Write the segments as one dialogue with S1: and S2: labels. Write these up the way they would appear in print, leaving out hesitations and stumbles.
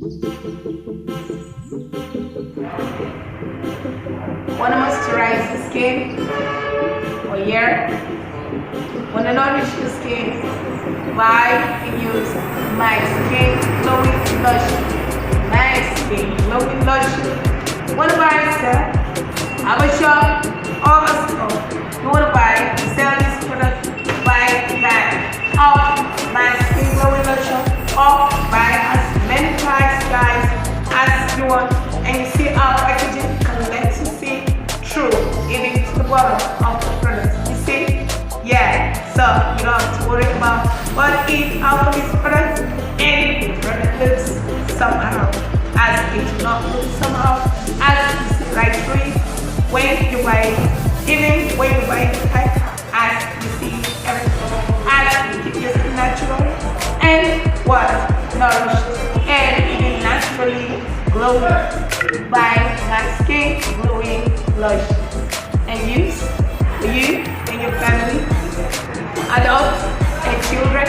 S1: Want to moisturize the skin or hair? Want to nourish the skin? Buy and use my skin glowing lotion. My skin glowing lotion. Want to buy and sell? Have a shop or a store. You want to buy and sell this product? Buy that of my skin glowing lotion, or buy as many times, guys, as you want. And you see our packaging can let you see through even to the bottom of the product. You see? Yeah. So you don't have to worry about what is out of this product, and the product looks somehow, as it do not look somehow, as you see right through it when you buy it, even when you buy the pack, as you see everything, as you keep your skin natural and what nourished and even naturally glowing by my skin glowing lotion, and use for you and your family, adults and children,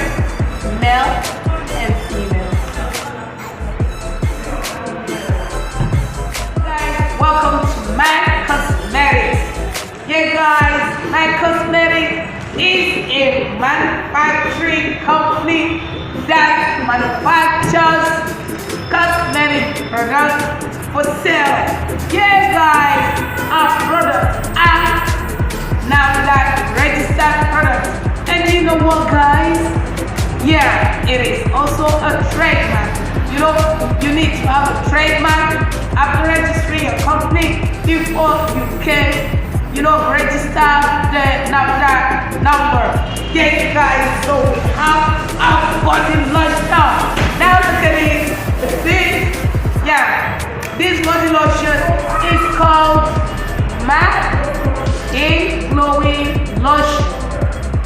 S1: male and female. Guys, welcome to Macc Cosmetics. Yeah, guys, Macc Cosmetics is a manufacturing company that manufactures cosmetic products for sale. Yeah, guys, our products are NASARAWA registered products. And you know what, guys? Yeah, it is also a trademark. You know, you need to have a trademark after registering your company before you can, you know, register the NASARAWA number. Yes, guys, so we have our body launched now. Now look at it. Yeah, this body lotion is called Macc Glowing Lotion.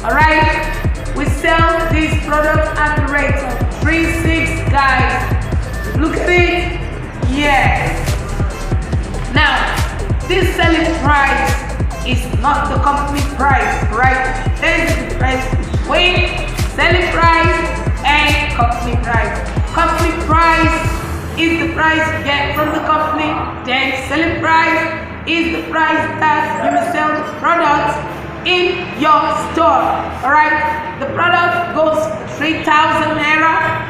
S1: Alright, we sell this product at the rate of 3.6, guys. Look at it. Yes. Now, this selling price is not the company price, right? There is a difference between selling price and company price. Company price is the price you get from the company, then selling price is the price that you will sell the product in your store. Alright, the product goes for 3,000 naira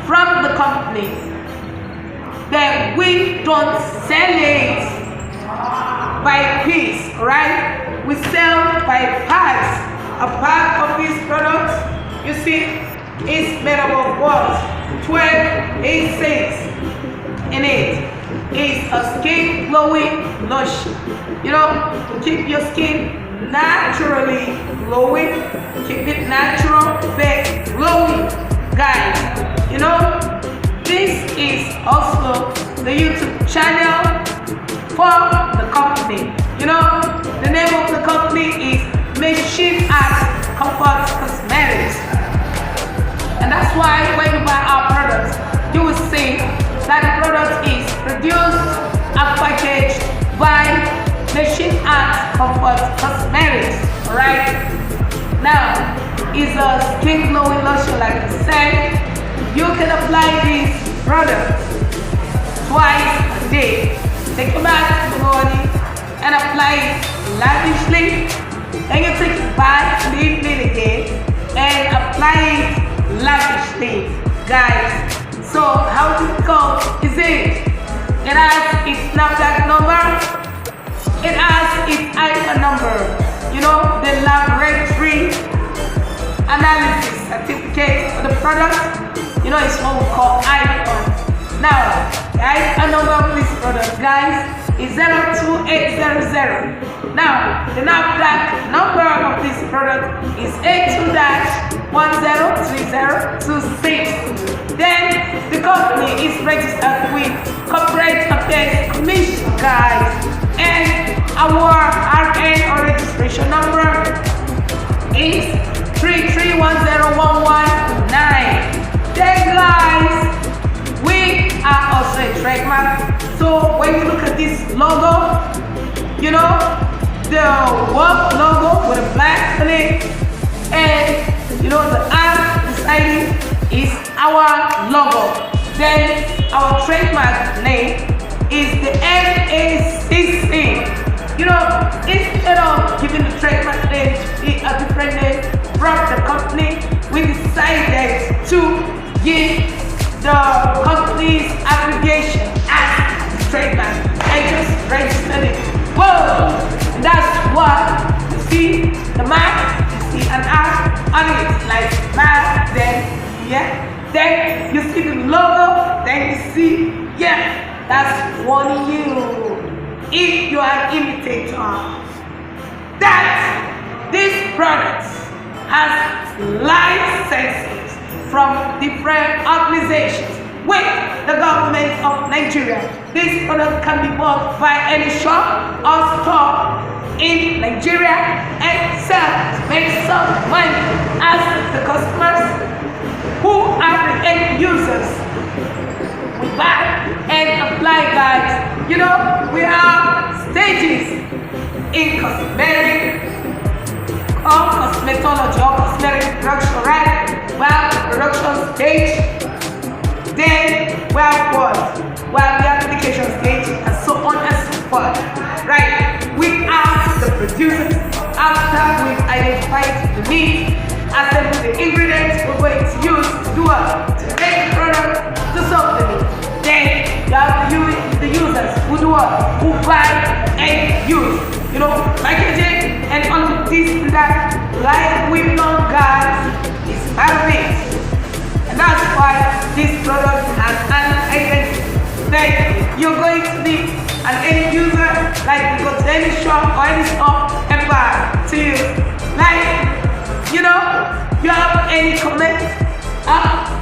S1: from the company. Then we don't sell it by piece, alright? We sell by packs. A pack of these products, you see, is made up of what? 12 A6 in it. Is a skin glowing lotion. You know, to keep your skin naturally glowing, keep it natural, but glowing, guys. You know, this is also the YouTube channel for the company. You know, the name of the company is Shipment Cosmetics. And that's why when you buy our products, you will see that the product is produced and packaged by Shipment Cosmetics. Alright? Now, it's a skin glowing lotion, like I said. You can apply this product twice a day. Take it back in the morning and apply it lavishly. Then you take it back in the evening again and apply it lavishly, guys. So how difficult is it? It has its NASARAWA number. It has its ISO number. You know, the laboratory analysis certificate for the product. You know, it's what we call ISO. Now, the ISO number of this product, guys, is 02800. Now, the NASARAWA number of this product is A2-103026. Then the company is registered with Corporate Affairs Commission, guys, and our RN or registration number is 3310119. Then, guys, we are also a trademark. So when you look at this logo, you know, the work logo with a black on it, and you know the R beside it is our logo. Then our trademark name is the NACC. You know, instead of giving the trademark name a different name from the company, we decided to give the company's abbreviation as the trademark and just register it. Whoa! And that's what you see the Macc, you see an R on it, like Macc, then then you see the logo, then you see, that's warning you if you are an imitator that this product has licenses from different organizations with the government of Nigeria. This product can be bought by any shop or store in Nigeria and sell to make some money as the customers who are the end users. We buy and apply, guys. You know, we have stages in cosmetic or cosmetology or cosmetic production, right? We have the production stage, then we have what? We have the application stage, and so on and so forth, right? We are the producers. After we've identified the need, assemble the ingredients we're going to use to do what? To make the product to solve the need. Then you have the users who do what? Who buy and use. You know, packaging and on this and that, like we've done, guys, is part of it. And that's why this product has an identity. Then you're going to need an end user, like you go to any shop or any store and buy to use. Like, you know, you have any comments?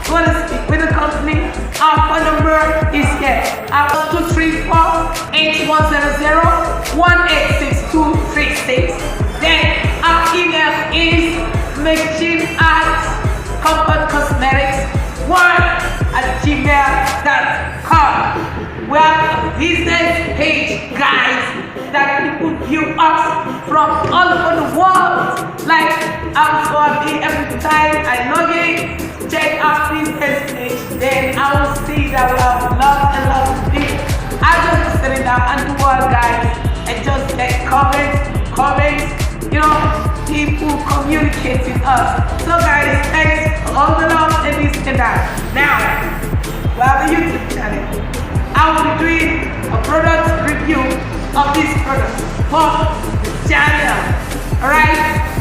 S1: You want to speak with the company? Our phone number is here. Our 234-8100-186236. Then our email is machine@comfortcosmetics1@gmail.com. We have a business page, guys, that people view us from all over the world. Like, I'm so happy every time I log in, check our business page, then I will see that we have lots and lots of people. I just sit down and do what, guys, and just get comments, you know, people communicate with us. So, guys, thanks for all the love and this and that. Now, we have a YouTube channel. I will be doing a product review of this product for the channel. Alright,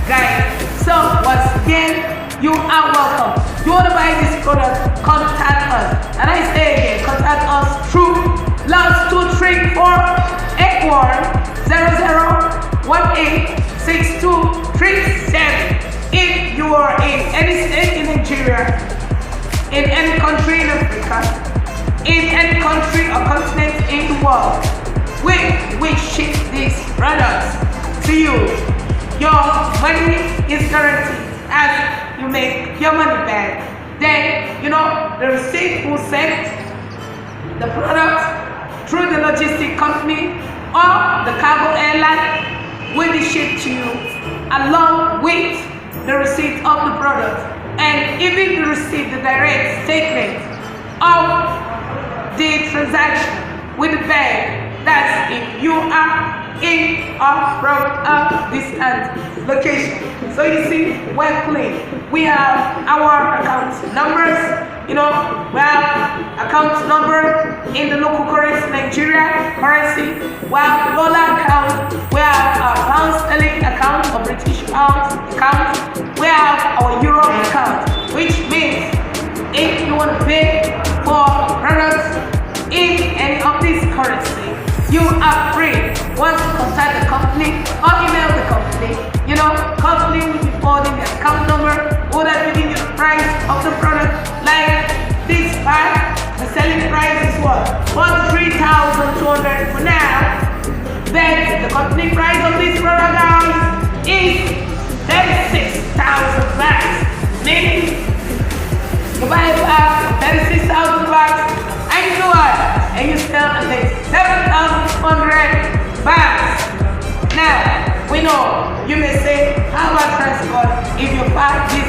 S1: guys. So once again, you are welcome. You want to buy this product, contact us. And I say again, contact us through +234-8100-186237. If you are in any state in Nigeria, in any country in Africa, in any country or continent in the world, we ship these products to you. Your money is guaranteed as you make your money back. Then, you know, the receipt will send the product through the logistic company or the cargo airline will be shipped to you along with the receipt of the product and even the receipt, the direct statement of the transaction with the bag. That's if you are in or from a distant location. So you see, we're clean. We have our account numbers. You know, we have account number in the local currency, Nigeria currency. We have dollar account. We have our pound sterling account or British pound account. We have our euro account, which means if you want to pay for products in any of these currency, you are free. Once you contact the company or email the company, you know, company will be forwarding the account number or that giving you the price of the product. Like this bag, the selling price is what? 3,200 for now. Then the company price of this product, guys, is 36,000 bags. Meaning you buy a bag, 36,000 bags, and you know what? And you sell at least 7,200 bags. Now, we know you may say, how about transport? If you pack this,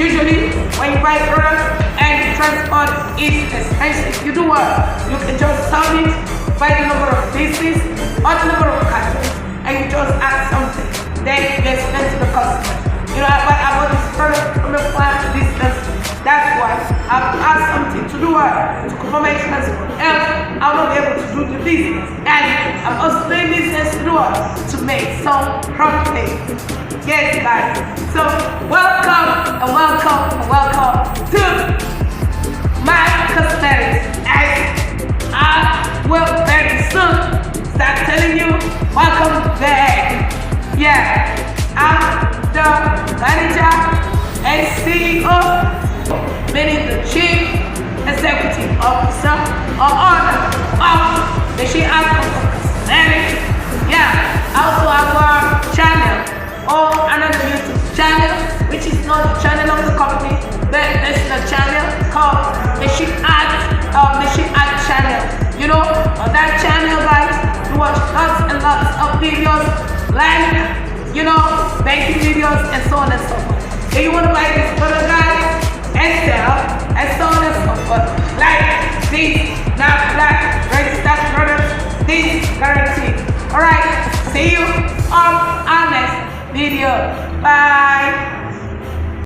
S1: Usually, when you buy products and transport is expensive, you do what? You can just sell it by the number of pieces or the number of cartons, and you just add something. Then you explain to the customer, you know, I bought this product from a far distance. That's why I have to add something to do what? To cover my transport. Else, I'll not be able to do the business. And I'm also doing business to do what? To make some profit. Yes, guys. So, welcome and welcome and welcome to my cosmetics. And I will very soon start telling you, welcome back. Yeah, I'm the manager and CEO, meaning the chief executive officer or owner of the Cosmetics. Yeah, I also have a channel or another YouTube channel, which is not the channel of the company, but it's the channel called the Shipment channel. You know, on that channel, guys, you watch lots and lots of videos, like, you know, banking videos and so on and so forth. If you want to buy this product, guys, and sell, and so on and so forth, like this, now black registered products, this guaranteed. Alright, see you on our next video. Bye.